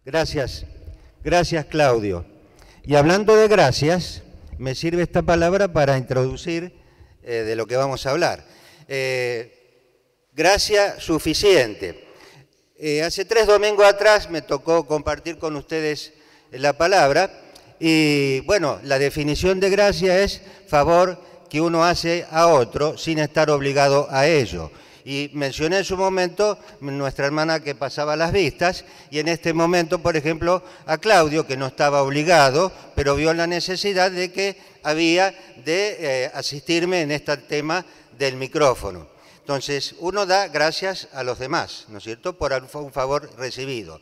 Gracias. Gracias, Claudio. Y hablando de gracias, me sirve esta palabra para introducir de lo que vamos a hablar. Gracia suficiente. Hace 3 domingos atrás me tocó compartir con ustedes la palabra y, bueno, la definición de gracia es favor que uno hace a otro sin estar obligado a ello. Y mencioné en su momento nuestra hermana que pasaba las vistas y en este momento, por ejemplo, a Claudio, que no estaba obligado, pero vio la necesidad de que había de asistirme en este tema del micrófono. Entonces, uno da gracias a los demás, ¿no es cierto?, por un favor recibido.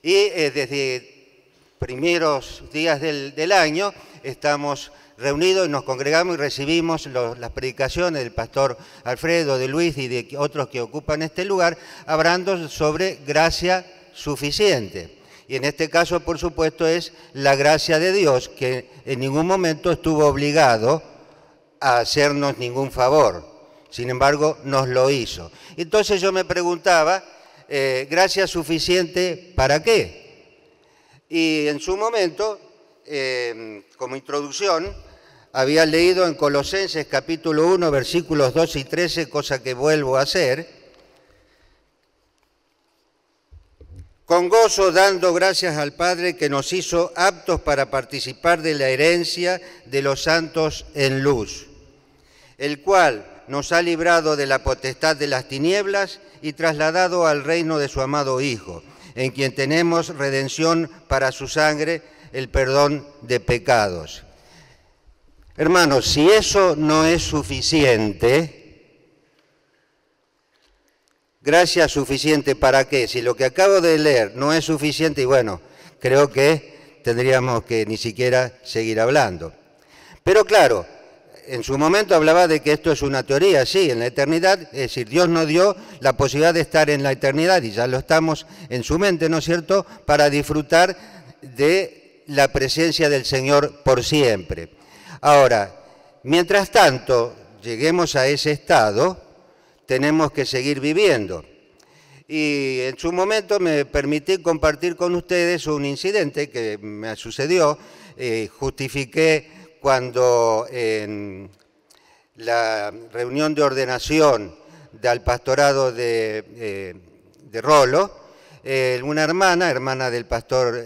Y desde primeros días del año estamos reunidos y nos congregamos y recibimos las predicaciones del pastor Alfredo, de Luis y de otros que ocupan este lugar, hablando sobre gracia suficiente. Y en este caso, por supuesto, es la gracia de Dios, que en ningún momento estuvo obligado a hacernos ningún favor. Sin embargo, nos lo hizo. Entonces yo me preguntaba, ¿gracia suficiente para qué? Y en su momento, como introducción, había leído en Colosenses capítulo 1, versículos 2 y 13, cosa que vuelvo a hacer. Con gozo dando gracias al Padre que nos hizo aptos para participar de la herencia de los santos en luz, el cual nos ha librado de la potestad de las tinieblas y trasladado al reino de su amado Hijo, en quien tenemos redención para su sangre, el perdón de pecados. Hermanos, si eso no es suficiente, gracia suficiente ¿para qué? Si lo que acabo de leer no es suficiente, y bueno, creo que tendríamos que ni siquiera seguir hablando. Pero claro, en su momento hablaba de que esto es una teoría, sí, en la eternidad, es decir, Dios nos dio la posibilidad de estar en la eternidad y ya lo estamos en su mente, ¿no es cierto?, para disfrutar de la presencia del Señor por siempre. Ahora, mientras tanto lleguemos a ese estado, tenemos que seguir viviendo. Y en su momento me permití compartir con ustedes un incidente que me sucedió, justifiqué cuando en la reunión de ordenación del pastorado de Rolo, una hermana del pastor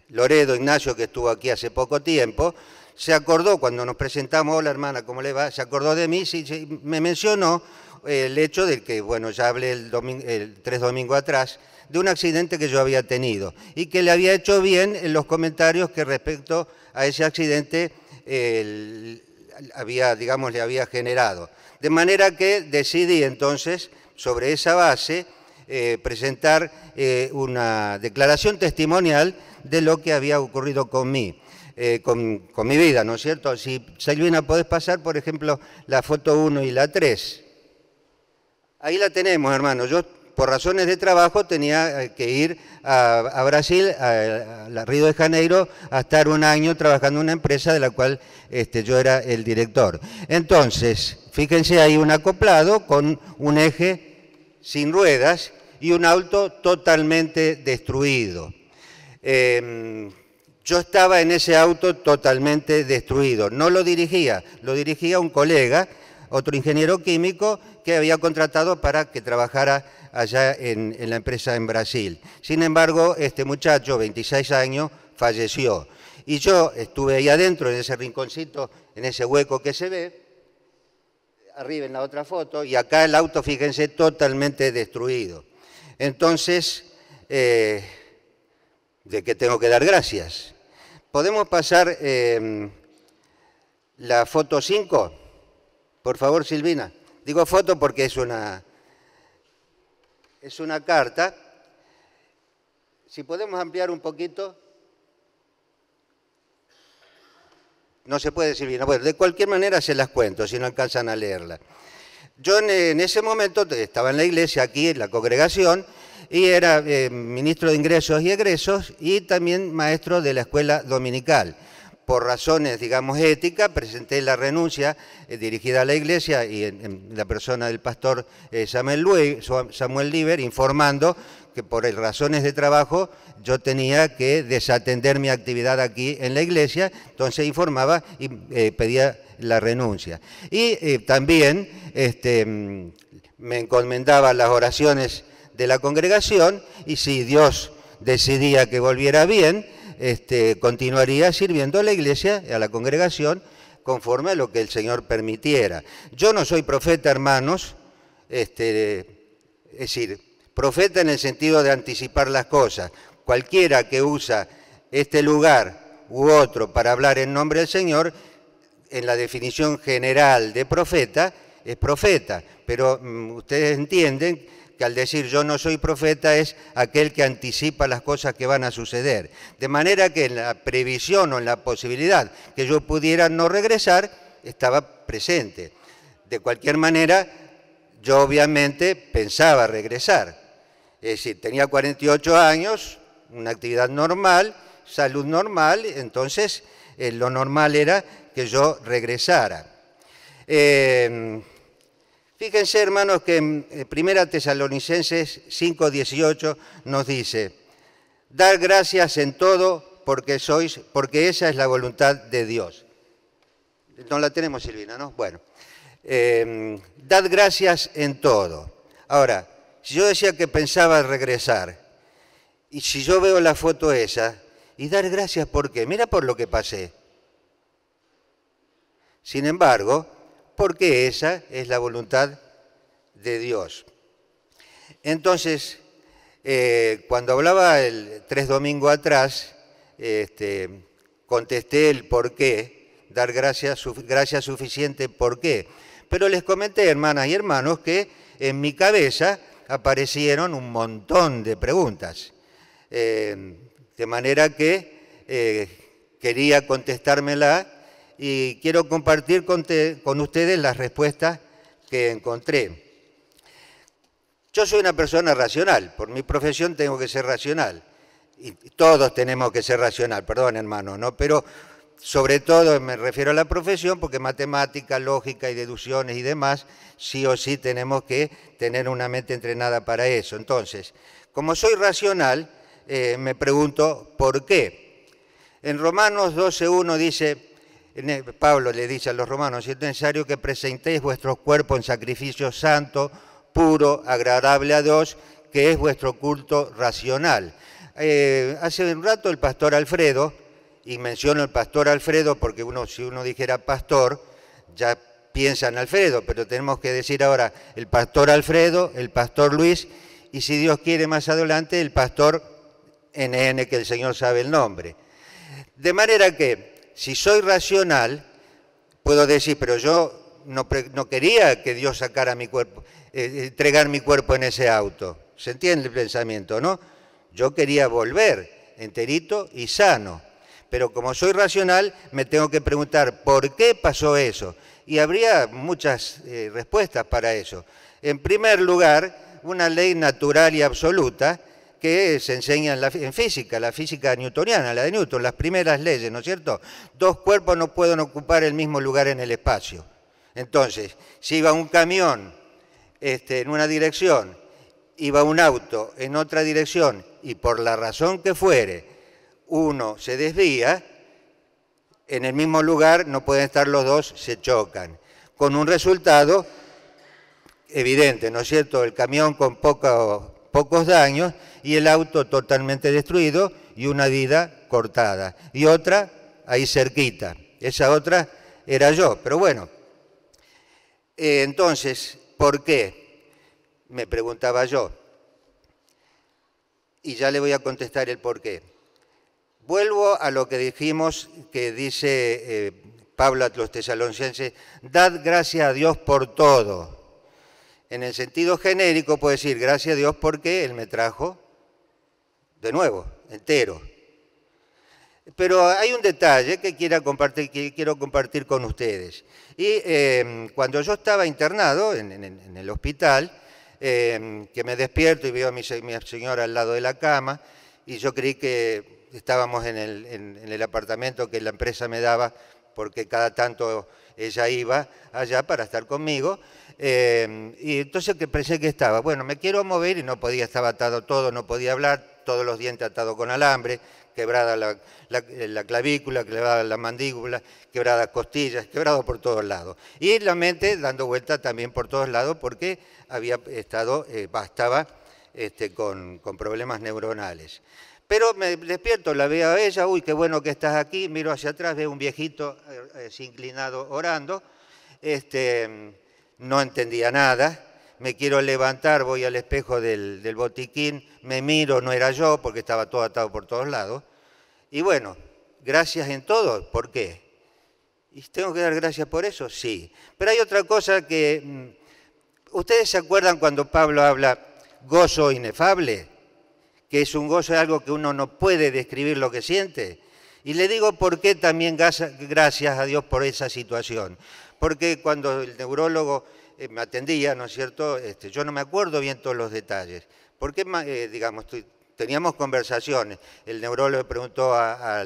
Loredo Ignacio, que estuvo aquí hace poco tiempo, se acordó cuando nos presentamos, hola hermana, ¿cómo le va? Se acordó de mí, sí, me mencionó el hecho de que, bueno, ya hablé el 3 domingos atrás, de un accidente que yo había tenido y que le había hecho bien en los comentarios que respecto a ese accidente le había generado. De manera que decidí entonces, sobre esa base, presentar una declaración testimonial de lo que había ocurrido con mi vida, ¿no es cierto? Si, Silvina, podés pasar, por ejemplo, la foto 1 y la 3. Ahí la tenemos, hermano. Yo, por razones de trabajo, tenía que ir a Brasil, a Río de Janeiro, a estar un año trabajando en una empresa de la cual yo era el director. Entonces, fíjense, hay un acoplado con un eje sin ruedas y un auto totalmente destruido. Yo estaba en ese auto totalmente destruido. No lo dirigía un colega, otro ingeniero químico que había contratado para que trabajara allá en la empresa en Brasil. Sin embargo, este muchacho, 26 años, falleció. Y yo estuve ahí adentro, en ese rinconcito, en ese hueco que se ve, arriba en la otra foto, y acá el auto, fíjense, totalmente destruido. Entonces, ¿de qué tengo que dar gracias? ¿Podemos pasar la foto 5? Por favor, Silvina. Digo foto porque es una carta. Si podemos ampliar un poquito. No se puede, Silvina. Bueno, de cualquier manera se las cuento, si no alcanzan a leerla. Yo en ese momento estaba en la iglesia, aquí en la congregación, y era ministro de Ingresos y Egresos y también maestro de la escuela dominical. por razones, digamos, éticas, presenté la renuncia dirigida a la Iglesia y en la persona del pastor Samuel Lieber, informando que por razones de trabajo yo tenía que desatender mi actividad aquí en la Iglesia, entonces informaba y pedía la renuncia. Y también me encomendaba las oraciones de la congregación y si Dios decidía que volviera bien, continuaría sirviendo a la Iglesia, a la congregación, conforme a lo que el Señor permitiera. Yo no soy profeta, hermanos, es decir, profeta en el sentido de anticipar las cosas. Cualquiera que usa este lugar u otro para hablar en nombre del Señor, en la definición general de profeta, es profeta. Pero ustedes entienden que al decir yo no soy profeta es aquel que anticipa las cosas que van a suceder. De manera que en la previsión o en la posibilidad que yo pudiera no regresar, estaba presente. De cualquier manera, yo obviamente pensaba regresar. Es decir, tenía 48 años, una actividad normal, salud normal, entonces lo normal era que yo regresara. Fíjense, hermanos, que en 1 Tesalonicenses 5:18 nos dice, dar gracias en todo porque esa es la voluntad de Dios. No la tenemos, Silvina, ¿no? Bueno, dad gracias en todo. Ahora, si yo decía que pensaba regresar, y si yo veo la foto esa, y dar gracias, ¿por qué? Mira por lo que pasé. Sin embargo, porque esa es la voluntad de Dios. Entonces, cuando hablaba 3 domingos atrás, contesté el por qué, dar gracias suficiente, ¿por qué? Pero les comenté, hermanas y hermanos, que en mi cabeza aparecieron un montón de preguntas, de manera que quería contestármela y quiero compartir con ustedes las respuestas que encontré. Yo soy una persona racional, por mi profesión tengo que ser racional, y todos tenemos que ser racional, perdón hermano, ¿no? Pero sobre todo me refiero a la profesión porque matemática, lógica y deducciones y demás, sí o sí tenemos que tener una mente entrenada para eso. Entonces, como soy racional, me pregunto ¿por qué? En Romanos 12:1 dice, Pablo le dice a los romanos, es necesario que presentéis vuestros cuerpos en sacrificio santo, puro, agradable a Dios, que es vuestro culto racional. Hace un rato el pastor Alfredo, y menciono el pastor Alfredo porque si uno dijera pastor, ya piensa en Alfredo, pero tenemos que decir ahora el pastor Alfredo, el pastor Luis, y si Dios quiere más adelante, el pastor NN, que el Señor sabe el nombre. De manera que, si soy racional, puedo decir, pero yo no quería que Dios sacara mi cuerpo, entregar mi cuerpo en ese auto. ¿Se entiende el pensamiento, no? Yo quería volver enterito y sano. Pero como soy racional, me tengo que preguntar, ¿por qué pasó eso? Y habría muchas respuestas para eso. En primer lugar, una ley natural y absoluta que se enseña en física, la física newtoniana, la de Newton, las primeras leyes, ¿no es cierto? Dos cuerpos no pueden ocupar el mismo lugar en el espacio. Entonces, si iba un camión en una dirección, iba un auto en otra dirección, y por la razón que fuere, uno se desvía, en el mismo lugar no pueden estar los dos, se chocan, con un resultado evidente, ¿no es cierto? El camión con pocos daños y el auto totalmente destruido y una vida cortada. Y otra ahí cerquita. Esa otra era yo. Pero bueno, entonces, ¿por qué? Me preguntaba yo. Y ya le voy a contestar el por qué. Vuelvo a lo que dijimos, que dice Pablo a los tesalonicenses, dad gracias a Dios por todo. En el sentido genérico puedo decir, gracias a Dios porque Él me trajo de nuevo, entero. Pero hay un detalle que quiero compartir con ustedes. Y cuando yo estaba internado en el hospital, que me despierto y veo a mi señora al lado de la cama, y yo creí que estábamos en el apartamento que la empresa me daba, porque cada tanto ella iba allá para estar conmigo, y entonces que pensé que estaba, bueno, me quiero mover y no podía, estaba atado todo, no podía hablar, todos los dientes atados con alambre, quebrada la clavícula, quebrada la mandíbula, quebradas costillas, quebrado por todos lados. Y la mente dando vuelta también por todos lados porque estaba con problemas neuronales. Pero me despierto, la veo a ella, uy, qué bueno que estás aquí, miro hacia atrás, veo un viejito inclinado orando, no entendía nada, me quiero levantar, voy al espejo del botiquín, me miro, no era yo porque estaba todo atado por todos lados, y bueno, gracias en todo, ¿por qué? ¿Y tengo que dar gracias por eso? Sí, pero hay otra cosa que, ¿ustedes se acuerdan cuando Pablo habla gozo inefable? Que es un gozo, es algo que uno no puede describir lo que siente. Y le digo por qué también gracias a Dios por esa situación. Porque cuando el neurólogo me atendía, ¿no es cierto?, yo no me acuerdo bien todos los detalles. Porque, digamos, teníamos conversaciones. El neurólogo preguntó a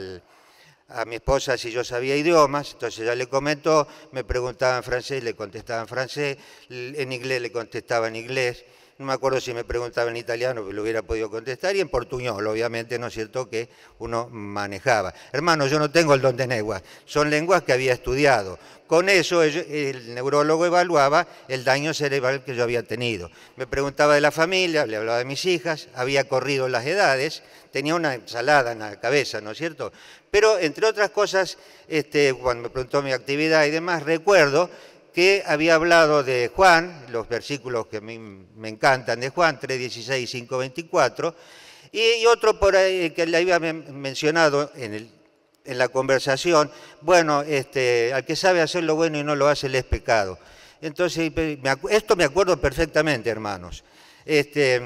mi esposa si yo sabía idiomas, entonces ella le comentó, me preguntaba en francés, le contestaba en francés, en inglés le contestaba en inglés. No me acuerdo si me preguntaba en italiano, pero lo hubiera podido contestar, y en portuñol, obviamente, ¿no es cierto?, que uno manejaba. Hermano, yo no tengo el don de lenguas, son lenguas que había estudiado. Con eso el neurólogo evaluaba el daño cerebral que yo había tenido. Me preguntaba de la familia, le hablaba de mis hijas, había corrido las edades, tenía una ensalada en la cabeza, ¿no es cierto? Pero, entre otras cosas, cuando me preguntó mi actividad y demás, recuerdo que había hablado de Juan, los versículos que a mí me encantan de Juan, 3:16 y 5:24, y otro por ahí que le había mencionado en la conversación, bueno, al que sabe hacer lo bueno y no lo hace, le es pecado. Entonces, esto me acuerdo perfectamente, hermanos. Eso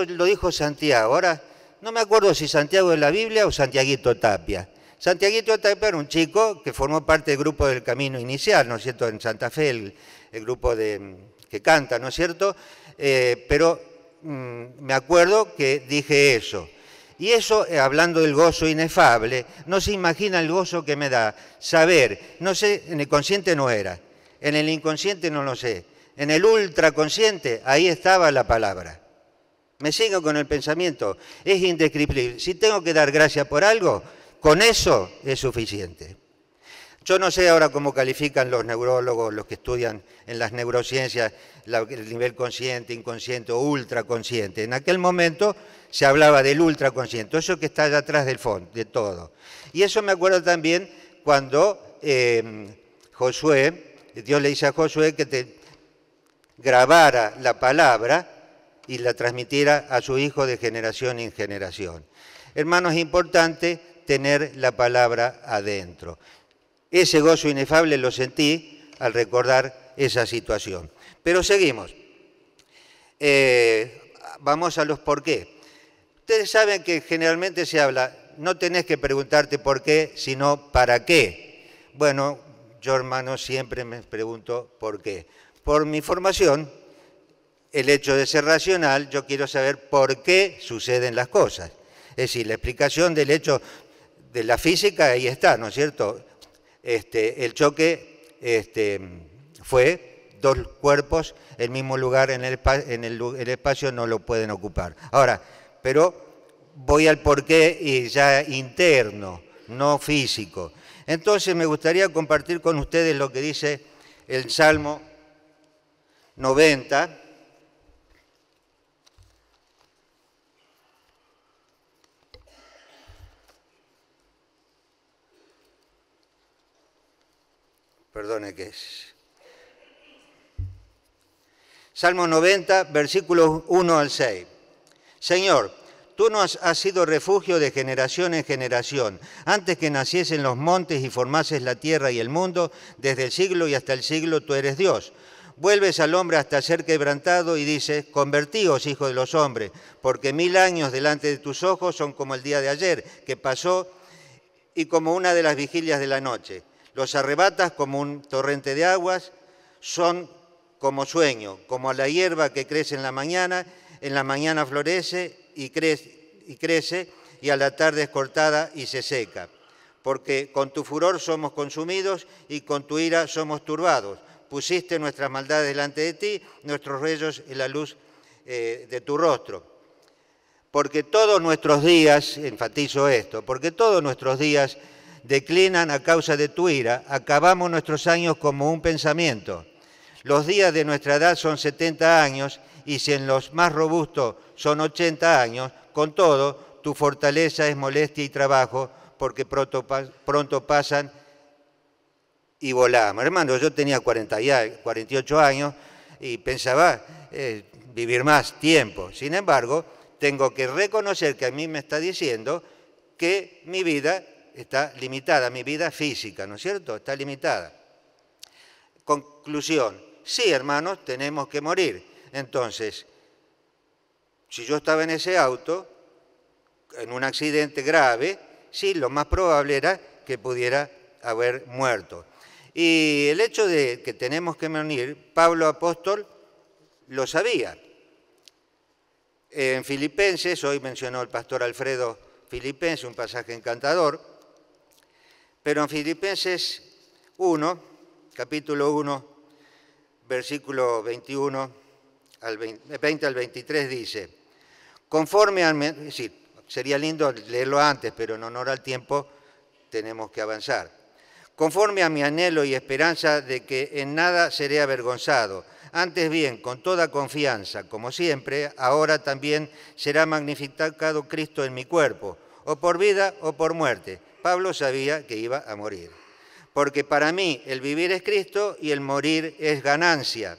lo dijo Santiago. Ahora, no me acuerdo si Santiago de la Biblia o Santiaguito Tapia. Santiaguito Tapia era un chico que formó parte del grupo del Camino Inicial, ¿no es cierto?, en Santa Fe, el grupo que canta, ¿no es cierto? Pero me acuerdo que dije eso. Y eso, hablando del gozo inefable, no se imagina el gozo que me da saber, no sé, en el consciente no era, en el inconsciente no lo sé, en el ultraconsciente, ahí estaba la palabra. Me sigo con el pensamiento, es indescriptible. Si tengo que dar gracias por algo, con eso es suficiente. Yo no sé ahora cómo califican los neurólogos, los que estudian en las neurociencias, el nivel consciente, inconsciente o ultraconsciente. En aquel momento se hablaba del ultraconsciente, eso que está allá atrás del fondo, de todo. Y eso me acuerdo también cuando Dios le dice a Josué que te grabara la palabra y la transmitiera a su hijo de generación en generación. Hermanos, es importante tener la palabra adentro. Ese gozo inefable lo sentí al recordar esa situación. Pero seguimos. Vamos a los por qué. Ustedes saben que generalmente se habla, no tenés que preguntarte por qué, sino para qué. Bueno, yo, hermano, siempre me pregunto por qué. Por mi formación, el hecho de ser racional, yo quiero saber por qué suceden las cosas. Es decir, la explicación del hecho de la física, ahí está, ¿no es cierto? El choque fue dos cuerpos, el mismo lugar en el espacio no lo pueden ocupar. Ahora, pero voy al porqué y ya interno, no físico. Entonces me gustaría compartir con ustedes lo que dice el Salmo 90, perdone que es. Salmo 90, versículos 1 al 6. Señor, tú nos has sido refugio de generación en generación. Antes que naciesen los montes y formases la tierra y el mundo, desde el siglo y hasta el siglo tú eres Dios. Vuelves al hombre hasta ser quebrantado y dices, convertíos, hijos de los hombres, porque 1000 años delante de tus ojos son como el día de ayer, que pasó, y como una de las vigilias de la noche. Los arrebatas como un torrente de aguas, son como sueño, como a la hierba que crece en la mañana florece y crece, y a la tarde es cortada y se seca. Porque con tu furor somos consumidos y con tu ira somos turbados. Pusiste nuestras maldades delante de ti, nuestros reyes en la luz de tu rostro. Porque todos nuestros días, enfatizo esto, porque todos nuestros días declinan a causa de tu ira, acabamos nuestros años como un pensamiento. Los días de nuestra edad son 70 años, y si en los más robustos son 80 años, con todo, tu fortaleza es molestia y trabajo, porque pronto pasan y volamos. Hermano, yo tenía 48 años y pensaba vivir más tiempo. Sin embargo, tengo que reconocer que a mí me está diciendo que mi vida está limitada, mi vida física, ¿no es cierto? Está limitada. Conclusión, sí, hermanos, tenemos que morir. Entonces, si yo estaba en ese auto, en un accidente grave, sí, lo más probable era que pudiera haber muerto. Y el hecho de que tenemos que morir, Pablo apóstol lo sabía. En Filipenses, hoy mencionó el pastor Alfredo Filipenses, un pasaje encantador, pero en Filipenses 1, capítulo 1, versículo 21 al 20 al 23 dice, conforme a... Es decir, sería lindo leerlo antes, pero en honor al tiempo tenemos que avanzar. Conforme a mi anhelo y esperanza de que en nada seré avergonzado, antes bien, con toda confianza, como siempre, ahora también será magnificado Cristo en mi cuerpo, o por vida o por muerte. Pablo sabía que iba a morir. Porque para mí el vivir es Cristo y el morir es ganancia.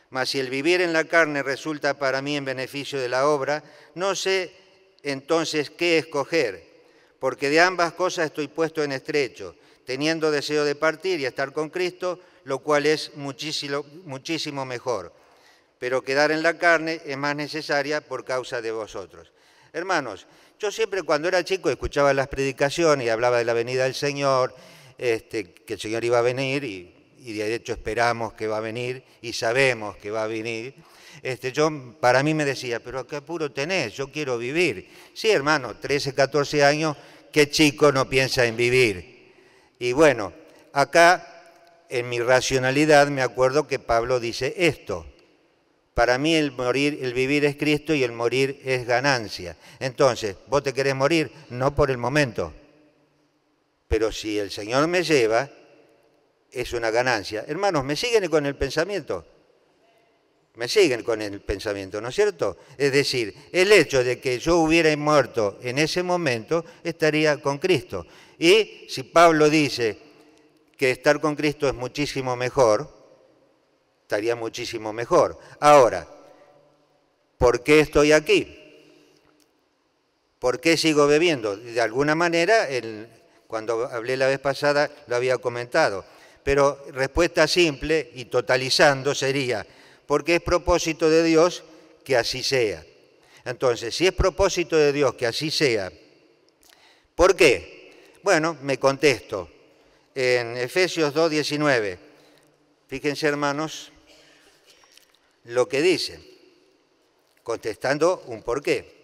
Mas si el vivir en la carne resulta para mí en beneficio de la obra, no sé entonces qué escoger, porque de ambas cosas estoy puesto en estrecho, teniendo deseo de partir y estar con Cristo, lo cual es muchísimo mejor. Pero quedar en la carne es más necesaria por causa de vosotros. Hermanos, yo siempre cuando era chico escuchaba las predicaciones y hablaba de la venida del Señor, que el Señor iba a venir y de hecho esperamos que va a venir y sabemos que va a venir. Para mí me decía, pero qué apuro tenés, yo quiero vivir. Sí, hermano, 13, 14 años, qué chico no piensa en vivir. Y bueno, acá en mi racionalidad me acuerdo que Pablo dice esto. Para mí el vivir es Cristo y el morir es ganancia. Entonces, ¿vos te querés morir? No por el momento. Pero si el Señor me lleva, es una ganancia. Hermanos, ¿me siguen con el pensamiento? Me siguen con el pensamiento, ¿no es cierto? Es decir, el hecho de que yo hubiera muerto en ese momento, estaría con Cristo. Y si Pablo dice que estar con Cristo es muchísimo mejor, estaría muchísimo mejor. Ahora, ¿por qué estoy aquí? ¿Por qué sigo bebiendo? De alguna manera, cuando hablé la vez pasada lo había comentado, pero respuesta simple y totalizando sería, porque es propósito de Dios que así sea. Entonces, si es propósito de Dios que así sea, ¿por qué? Bueno, me contesto. En Efesios 2:19, fíjense hermanos lo que dice, contestando un por qué.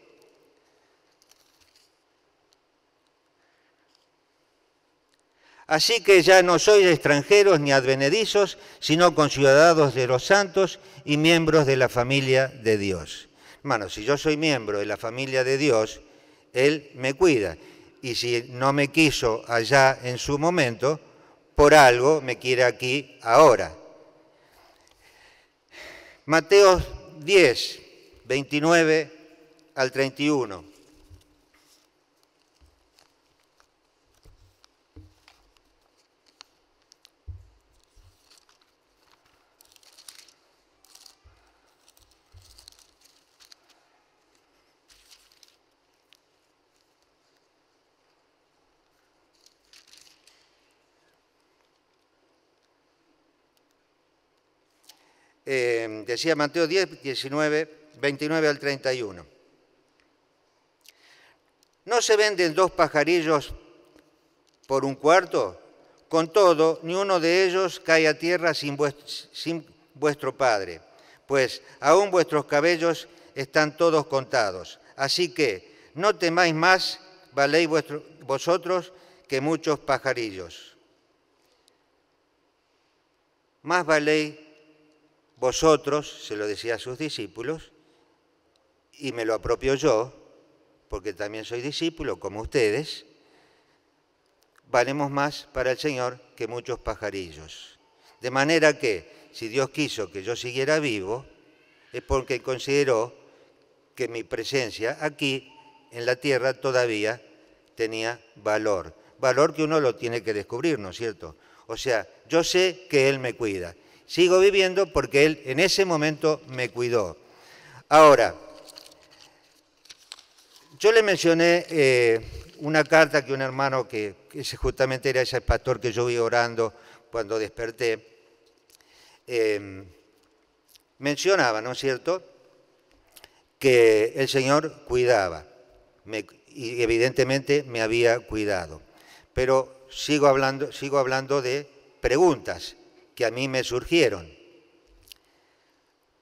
Así que ya no sois extranjeros ni advenedizos, sino conciudadanos de los santos y miembros de la familia de Dios. Hermanos, si yo soy miembro de la familia de Dios, Él me cuida. Y si no me quiso allá en su momento, por algo me quiere aquí ahora. Mateo 10, 29 al 31. Decía Mateo 10, 29 al 31. ¿No se venden 2 pajarillos por un cuarto? Con todo, ni uno de ellos cae a tierra sin vuestro Padre, pues aún vuestros cabellos están todos contados. Así que no temáis más, valéis vosotros que muchos pajarillos. Más valéis vosotros, se lo decía a sus discípulos, y me lo apropio yo, porque también soy discípulo, como ustedes, valemos más para el Señor que muchos pajarillos. De manera que, si Dios quiso que yo siguiera vivo, es porque consideró que mi presencia aquí, en la tierra, todavía tenía valor. Valor que uno lo tiene que descubrir, ¿no es cierto? O sea, yo sé que Él me cuida. Sigo viviendo porque Él en ese momento me cuidó. Ahora, yo le mencioné una carta que un hermano que justamente era ese pastor que yo vi orando cuando desperté, mencionaba, ¿no es cierto?, que el Señor cuidaba, y evidentemente me había cuidado. Pero sigo hablando de preguntas que a mí me surgieron.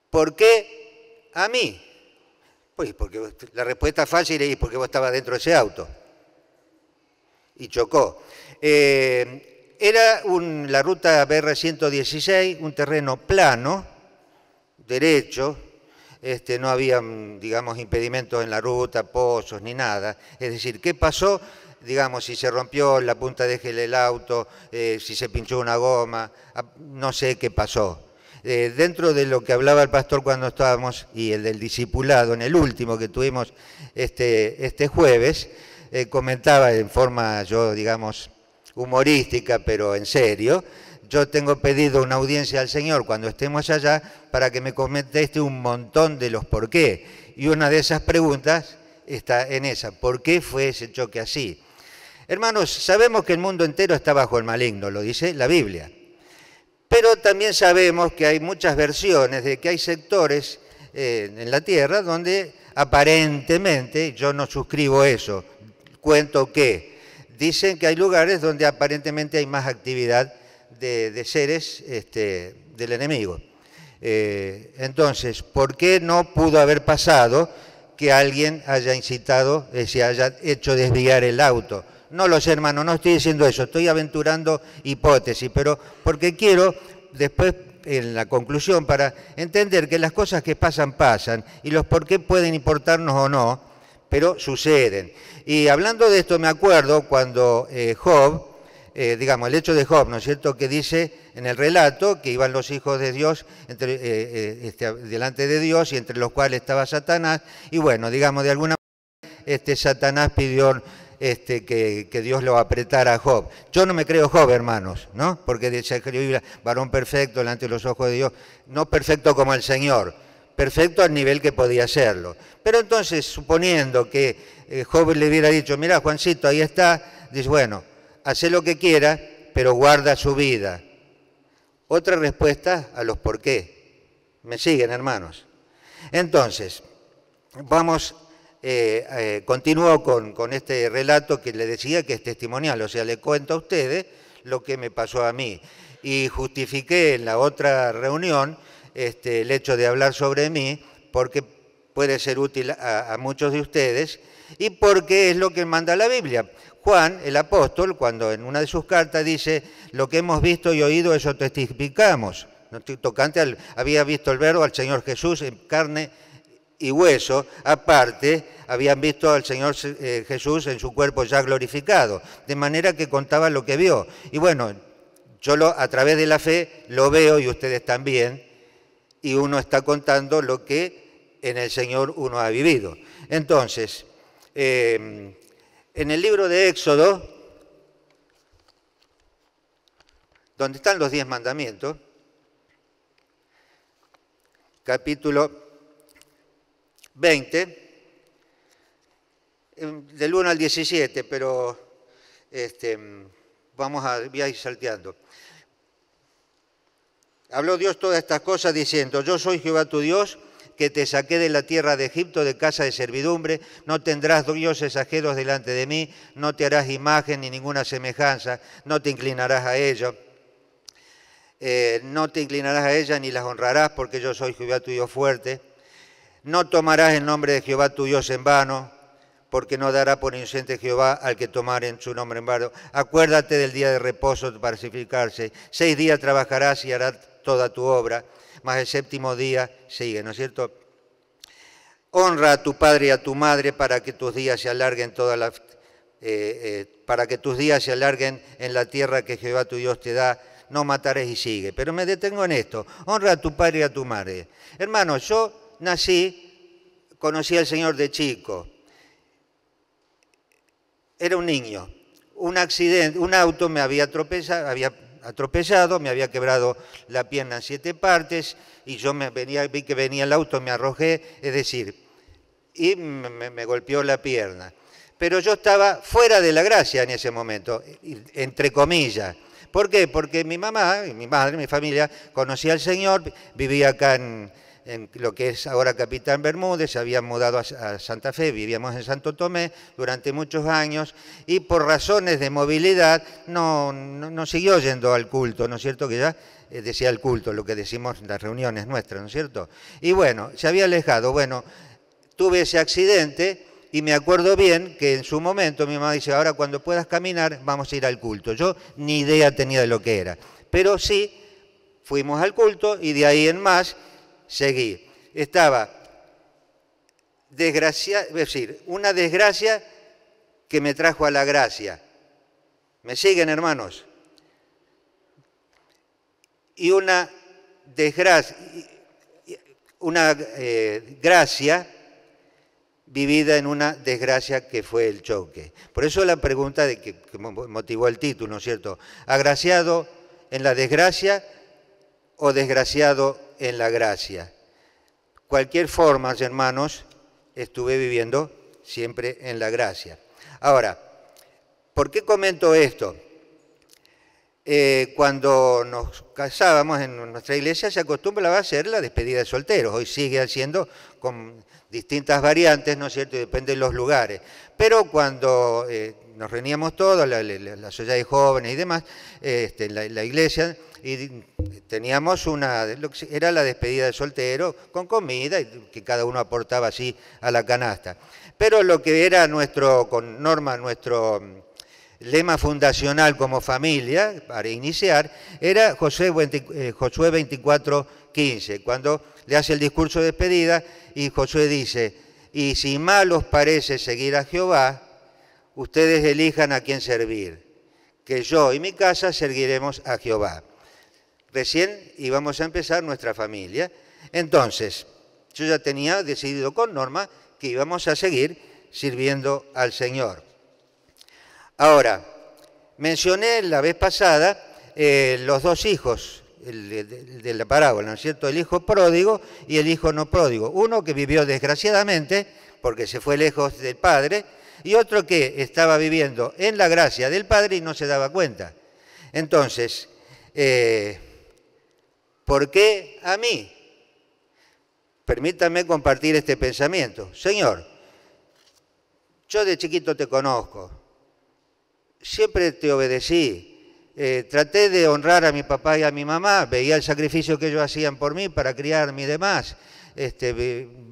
¿Por qué a mí? Pues porque la respuesta fácil es porque vos estabas dentro de ese auto y chocó. Era la ruta BR-116, un terreno plano, derecho, no había, digamos, impedimentos en la ruta, pozos ni nada. Es decir, ¿qué pasó? Digamos, si se rompió la punta de eje del auto, si se pinchó una goma, no sé qué pasó. Dentro de lo que hablaba el pastor cuando estábamos, y el del discipulado, en el último que tuvimos este jueves, comentaba en forma, yo digamos, humorística, pero en serio, yo tengo pedido una audiencia al Señor cuando estemos allá para que me conteste un montón de los por qué. Y una de esas preguntas está en esa, ¿por qué fue ese choque así? Hermanos, sabemos que el mundo entero está bajo el maligno, lo dice la Biblia. Pero también sabemos que hay muchas versiones de que hay sectores en la tierra donde aparentemente, yo no suscribo eso, cuento que dicen que hay lugares donde aparentemente hay más actividad de seres del enemigo. Entonces, ¿por qué no pudo haber pasado que alguien haya incitado, se haya hecho desviar el auto? No lo sé, hermano, no estoy diciendo eso, estoy aventurando hipótesis, pero porque quiero después, en la conclusión, para entender que las cosas que pasan, pasan, y los por qué pueden importarnos o no, pero suceden. Y hablando de esto, me acuerdo cuando Job, digamos, el hecho de Job, ¿no es cierto?, que dice en el relato que iban los hijos de Dios delante de Dios y entre los cuales estaba Satanás, y bueno, digamos, de alguna manera Satanás pidió que Dios lo apretara a Job. Yo no me creo Job, hermanos, ¿no? Porque dice la Biblia, varón perfecto delante de los ojos de Dios, no perfecto como el Señor, perfecto al nivel que podía serlo. Pero entonces, suponiendo que Job le hubiera dicho, mira, Juancito, ahí está, dice, bueno, hace lo que quiera, pero guarda su vida. Otra respuesta a los por qué. ¿Me siguen, hermanos? Entonces, vamos, continúo con este relato que le decía que es testimonial, o sea, le cuento a ustedes lo que me pasó a mí. Y justifiqué en la otra reunión el hecho de hablar sobre mí, porque puede ser útil a muchos de ustedes y porque es lo que manda la Biblia. Juan, el apóstol, cuando en una de sus cartas dice, lo que hemos visto y oído, eso testificamos. Tocante había visto el verbo al Señor Jesús en carne y hueso, aparte, habían visto al Señor Jesús en su cuerpo ya glorificado, de manera que contaba lo que vio. Y bueno, yo a través de la fe lo veo y ustedes también, y uno está contando lo que en el Señor uno ha vivido. Entonces, en el libro de Éxodo, donde están los 10 mandamientos, capítulo 20, del 1 al 17, pero voy a ir salteando. Habló Dios todas estas cosas diciendo, yo soy Jehová tu Dios, que te saqué de la tierra de Egipto, de casa de servidumbre, no tendrás dioses ajenos delante de mí, no te harás imagen ni ninguna semejanza, no te inclinarás a ella. No te inclinarás a ella ni las honrarás, porque yo soy Jehová tu Dios fuerte. No tomarás el nombre de Jehová tu Dios en vano, porque no dará por inocente Jehová al que tomare en su nombre en vano. Acuérdate del día de reposo para santificarse. 6 días trabajarás y harás toda tu obra, mas el séptimo día sigue, ¿no es cierto? Honra a tu padre y a tu madre para que tus días se alarguen para que tus días se alarguen en la tierra que Jehová tu Dios te da. No matarás y sigue. Pero me detengo en esto. Honra a tu padre y a tu madre. Hermanos, yo nací, conocí al Señor de chico. Era un niño. Un accidente, un auto me había atropellado, me había quebrado la pierna en 7 partes y yo vi que venía el auto, me arrojé, es decir, y me golpeó la pierna. Pero yo estaba fuera de la gracia en ese momento, entre comillas. ¿Por qué? Porque mi mamá, mi madre, mi familia conocía al Señor, vivía acá en lo que es ahora Capitán Bermúdez, se habían mudado a Santa Fe, vivíamos en Santo Tomé durante muchos años y por razones de movilidad no siguió yendo al culto, ¿no es cierto? Que ya decía el culto, lo que decimos en las reuniones nuestras, ¿no es cierto? Y bueno, se había alejado. Bueno, tuve ese accidente y me acuerdo bien que en su momento mi mamá dice, ahora cuando puedas caminar vamos a ir al culto. Yo ni idea tenía de lo que era, pero sí fuimos al culto y de ahí en más seguí. Estaba desgraciado, es decir, una desgracia que me trajo a la gracia. ¿Me siguen, hermanos? Y una desgracia, gracia vivida en una desgracia que fue el choque. Por eso la pregunta que motivó el título, ¿no es cierto? ¿Agraciado en la desgracia o desgraciado en la gracia? Cualquier forma, hermanos, estuve viviendo siempre en la gracia. Ahora, ¿por qué comento esto? Cuando nos casábamos en nuestra iglesia se acostumbraba a hacer la despedida de solteros. Hoy sigue haciendo con distintas variantes, ¿no es cierto? Y depende de los lugares. Pero cuando nos reuníamos todos, la sociedad de jóvenes y demás, en la iglesia, y teníamos era la despedida de soltero con comida, y que cada uno aportaba así a la canasta. Pero lo que era nuestro lema fundacional como familia, para iniciar, era Josué 24:15, cuando le hace el discurso de despedida y Josué dice, y si mal os parece seguir a Jehová, ustedes elijan a quién servir, que yo y mi casa seguiremos a Jehová. Recién íbamos a empezar nuestra familia, entonces yo ya tenía decidido con Norma que íbamos a seguir sirviendo al Señor. Ahora, mencioné la vez pasada los 2 hijos de la parábola, ¿no es cierto? El hijo pródigo y el hijo no pródigo. Uno que vivió desgraciadamente porque se fue lejos del padre y otro que estaba viviendo en la gracia del padre y no se daba cuenta. Entonces, ¿por qué a mí? Permítanme compartir este pensamiento. Señor, yo de chiquito te conozco. Siempre te obedecí, traté de honrar a mi papá y a mi mamá, veía el sacrificio que ellos hacían por mí para criarme y demás.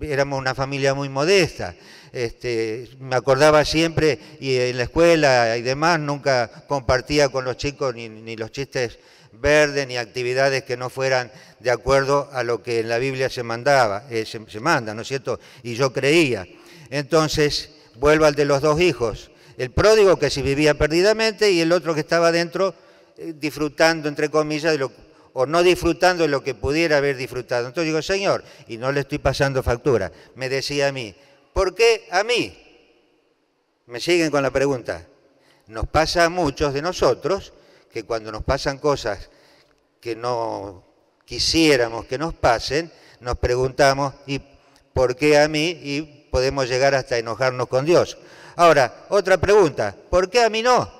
Éramos una familia muy modesta, me acordaba siempre y en la escuela y demás nunca compartía con los chicos ni los chistes verdes ni actividades que no fueran de acuerdo a lo que en la Biblia se manda, ¿no es cierto? Y yo creía. Entonces, vuelvo al de los 2 hijos. El pródigo que sí vivía perdidamente y el otro que estaba dentro disfrutando, entre comillas, o no disfrutando de lo que pudiera haber disfrutado. Entonces digo, Señor, y no le estoy pasando factura, me decía a mí, ¿por qué a mí? ¿Me siguen con la pregunta? Nos pasa a muchos de nosotros que cuando nos pasan cosas que no quisiéramos que nos pasen, nos preguntamos, ¿y por qué a mí? Y podemos llegar hasta enojarnos con Dios. Ahora, otra pregunta, ¿por qué a mí no?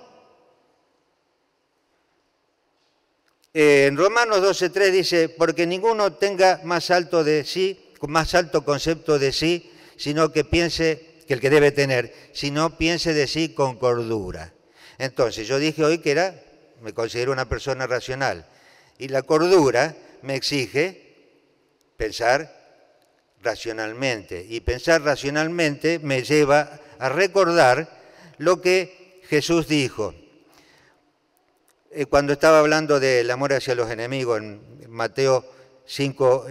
En Romanos 12:3 dice, porque ninguno tenga más alto concepto de sí, sino que piense, que el que debe tener, sino piense de sí con cordura. Entonces, yo dije hoy que me considero una persona racional, y la cordura me exige pensar racionalmente. Y pensar racionalmente me lleva a recordar lo que Jesús dijo cuando estaba hablando del amor hacia los enemigos en Mateo 5,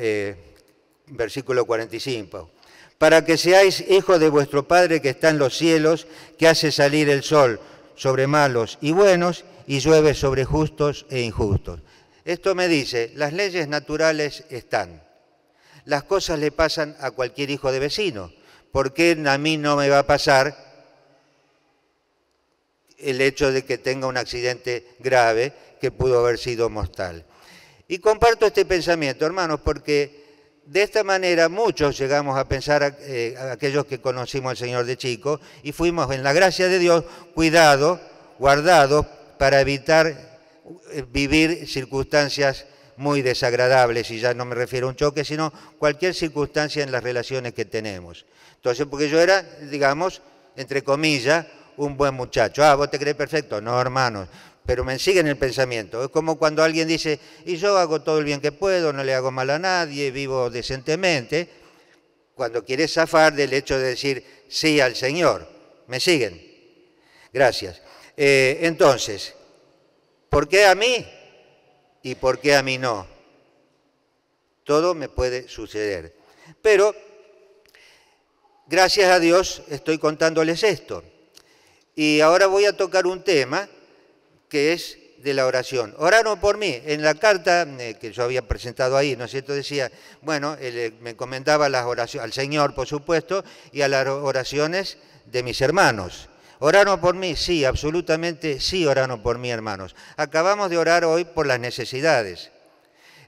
versículo 45. Para que seáis hijos de vuestro Padre que está en los cielos, que hace salir el sol sobre malos y buenos y llueve sobre justos e injustos. Esto me dice, las leyes naturales están. Las cosas le pasan a cualquier hijo de vecino. ¿Por qué a mí no me va a pasar el hecho de que tenga un accidente grave que pudo haber sido mortal? Y comparto este pensamiento, hermanos, porque de esta manera muchos llegamos a pensar, aquellos que conocimos al Señor de chico, y fuimos en la gracia de Dios cuidados, guardados, para evitar vivir circunstancias muy desagradables, y ya no me refiero a un choque, sino cualquier circunstancia en las relaciones que tenemos. Entonces, porque yo era, digamos, entre comillas, un buen muchacho. Ah, ¿vos te crees perfecto? No, hermanos, pero me sigue en el pensamiento. Es como cuando alguien dice, y yo hago todo el bien que puedo, no le hago mal a nadie, vivo decentemente, cuando quiere zafar del hecho de decir sí al Señor. ¿Me siguen? Gracias. Entonces, ¿por qué a mí y por qué a mí no? Todo me puede suceder. Pero, gracias a Dios, estoy contándoles esto. Y ahora voy a tocar un tema que es de la oración. Oraron por mí. En la carta que yo había presentado ahí, ¿no es cierto? Decía, bueno, me encomendaba las oraciones al Señor, por supuesto, y a las oraciones de mis hermanos. ¿Oraron por mí? Sí, absolutamente sí oraron por mí, hermanos. Acabamos de orar hoy por las necesidades.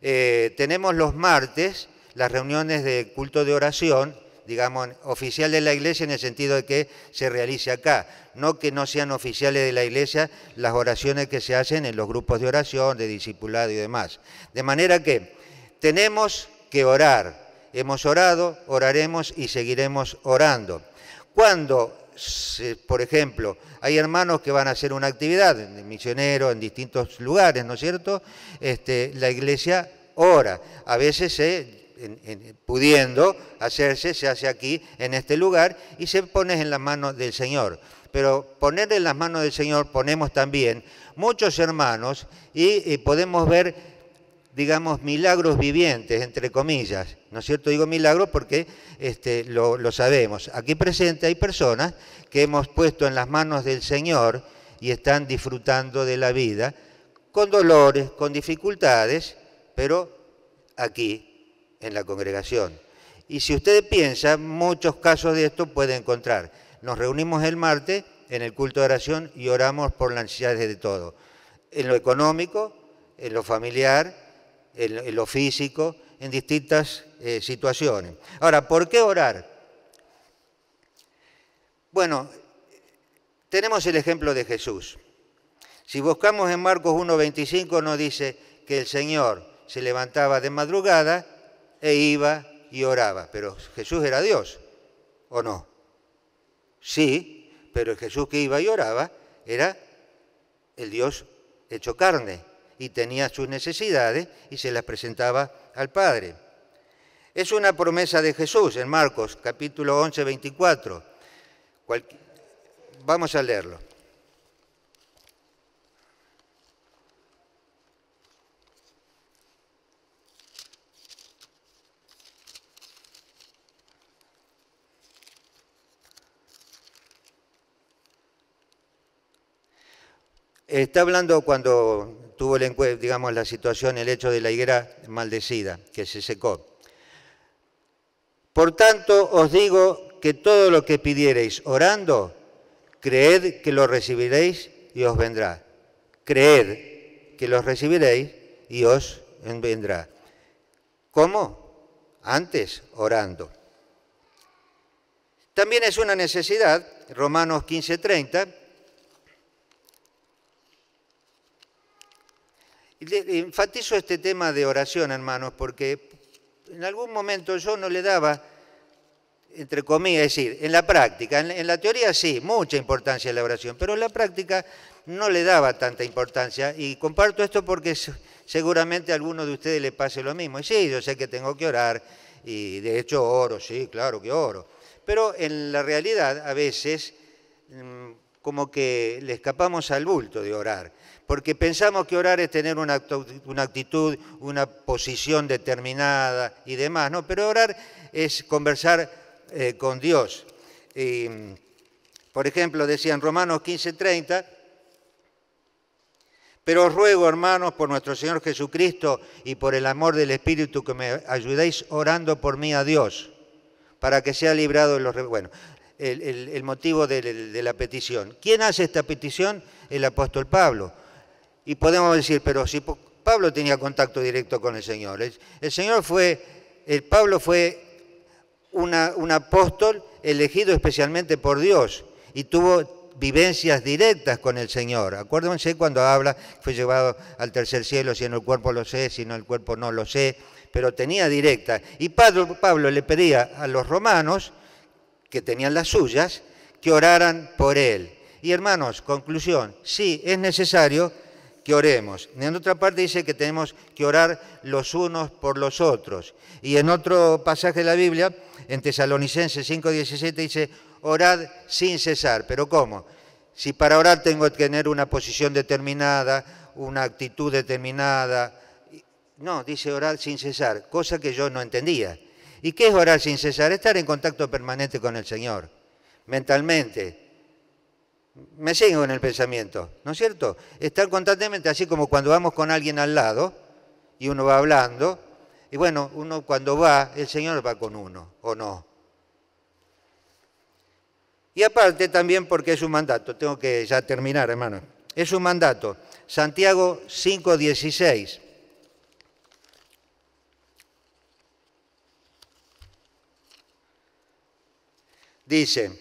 Tenemos los martes las reuniones de culto de oración, digamos, oficial de la Iglesia en el sentido de que se realice acá, no que no sean oficiales de la Iglesia las oraciones que se hacen en los grupos de oración, de discipulado y demás. De manera que tenemos que orar. Hemos orado, oraremos y seguiremos orando. Cuando, por ejemplo, hay hermanos que van a hacer una actividad, misioneros en distintos lugares, ¿no es cierto? La Iglesia ora. A veces pudiendo hacerse, se hace aquí, en este lugar, y se pone en las manos del Señor. Pero poner en las manos del Señor ponemos también muchos hermanos y podemos ver, digamos, milagros vivientes, entre comillas. ¿No es cierto? Digo milagros porque lo sabemos. Aquí presente hay personas que hemos puesto en las manos del Señor y están disfrutando de la vida, con dolores, con dificultades, pero aquí, en la congregación. Y si usted piensa, muchos casos de esto puede encontrar. Nos reunimos el martes en el culto de oración y oramos por las necesidades de todo. En lo económico, en lo familiar, en lo físico, en distintas situaciones. Ahora, ¿por qué orar? Bueno, tenemos el ejemplo de Jesús. Si buscamos en Marcos 1:25 nos dice que el Señor se levantaba de madrugada e iba y oraba. Pero Jesús era Dios, ¿o no? Sí, pero el Jesús que iba y oraba era el Dios hecho carne y tenía sus necesidades y se las presentaba al Padre. Es una promesa de Jesús en Marcos, capítulo 11, 24. Vamos a leerlo. Está hablando cuando tuvo digamos, la situación, el hecho de la higuera maldecida, que se secó. Por tanto, os digo que todo lo que pidiereis orando, creed que lo recibiréis y os vendrá. Creed que lo recibiréis y os vendrá. ¿Cómo? Antes, orando. También es una necesidad, Romanos 15:30, enfatizo este tema de oración, hermanos, porque en algún momento yo no le daba, entre comillas, es decir, en la práctica, en la teoría sí, mucha importancia a la oración, pero en la práctica no le daba tanta importancia, y comparto esto porque seguramente a alguno de ustedes le pase lo mismo. Y sí, yo sé que tengo que orar, y de hecho oro, sí, claro que oro. Pero en la realidad a veces como que le escapamos al bulto de orar, porque pensamos que orar es tener una actitud, una posición determinada y demás, ¿no? Pero orar es conversar con Dios. Por ejemplo, decía en Romanos 15:30, pero os ruego, hermanos, por nuestro Señor Jesucristo y por el amor del Espíritu, que me ayudéis orando por mí a Dios, para que sea librado de los... Bueno, el motivo de la petición. ¿Quién hace esta petición? El apóstol Pablo. Y podemos decir, pero si Pablo tenía contacto directo con el Señor. Pablo fue un apóstol elegido especialmente por Dios y tuvo vivencias directas con el Señor. Acuérdense cuando habla, fue llevado al tercer cielo, si en el cuerpo lo sé, si no el cuerpo no lo sé, pero tenía directa. Y Pablo le pedía a los romanos, que tenían las suyas, que oraran por él. Y hermanos, conclusión, sí, es necesario que oremos. En otra parte dice que tenemos que orar los unos por los otros. Y en otro pasaje de la Biblia, en Tesalonicenses 5:17, dice, orad sin cesar. ¿Pero cómo? Si para orar tengo que tener una posición determinada, una actitud determinada. No, dice orar sin cesar, cosa que yo no entendía. ¿Y qué es orar sin cesar? Estar en contacto permanente con el Señor, mentalmente. Me siguen en el pensamiento, ¿no es cierto? Estar constantemente, así como cuando vamos con alguien al lado y uno va hablando, y bueno, uno cuando va, el Señor va con uno, ¿o no? Y aparte también porque es un mandato, tengo que ya terminar, hermano. Es un mandato. Santiago 5:16. Dice,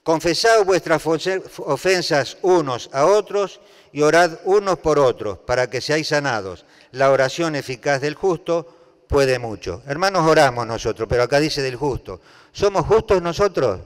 confesad vuestras ofensas unos a otros y orad unos por otros para que seáis sanados. La oración eficaz del justo puede mucho. Hermanos, oramos nosotros, pero acá dice del justo. ¿Somos justos nosotros?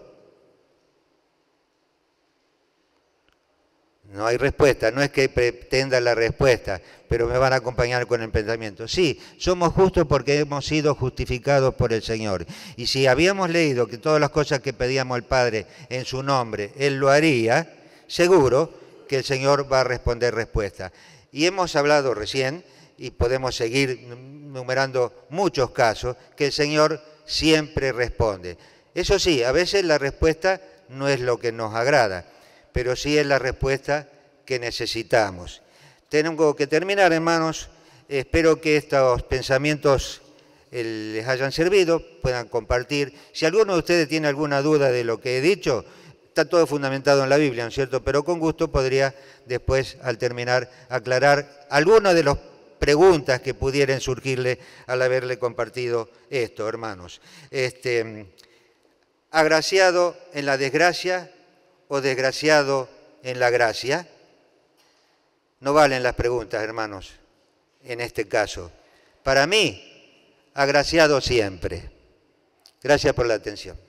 No hay respuesta, no es que pretenda la respuesta, pero me van a acompañar con el pensamiento. Sí, somos justos porque hemos sido justificados por el Señor. Y si habíamos leído que todas las cosas que pedíamos al Padre en su nombre, Él lo haría, seguro que el Señor va a responder respuesta. Y hemos hablado recién, y podemos seguir numerando muchos casos, que el Señor siempre responde. Eso sí, a veces la respuesta no es lo que nos agrada, pero sí es la respuesta que necesitamos. Tengo que terminar, hermanos. Espero que estos pensamientos les hayan servido, puedan compartir. Si alguno de ustedes tiene alguna duda de lo que he dicho, está todo fundamentado en la Biblia, ¿no es cierto? Pero con gusto podría después, al terminar, aclarar algunas de las preguntas que pudieran surgirle al haberle compartido esto, hermanos. Agraciado en la desgracia o desgraciado en la gracia. No valen las preguntas, hermanos, en este caso. Para mí, agraciado siempre. Gracias por la atención.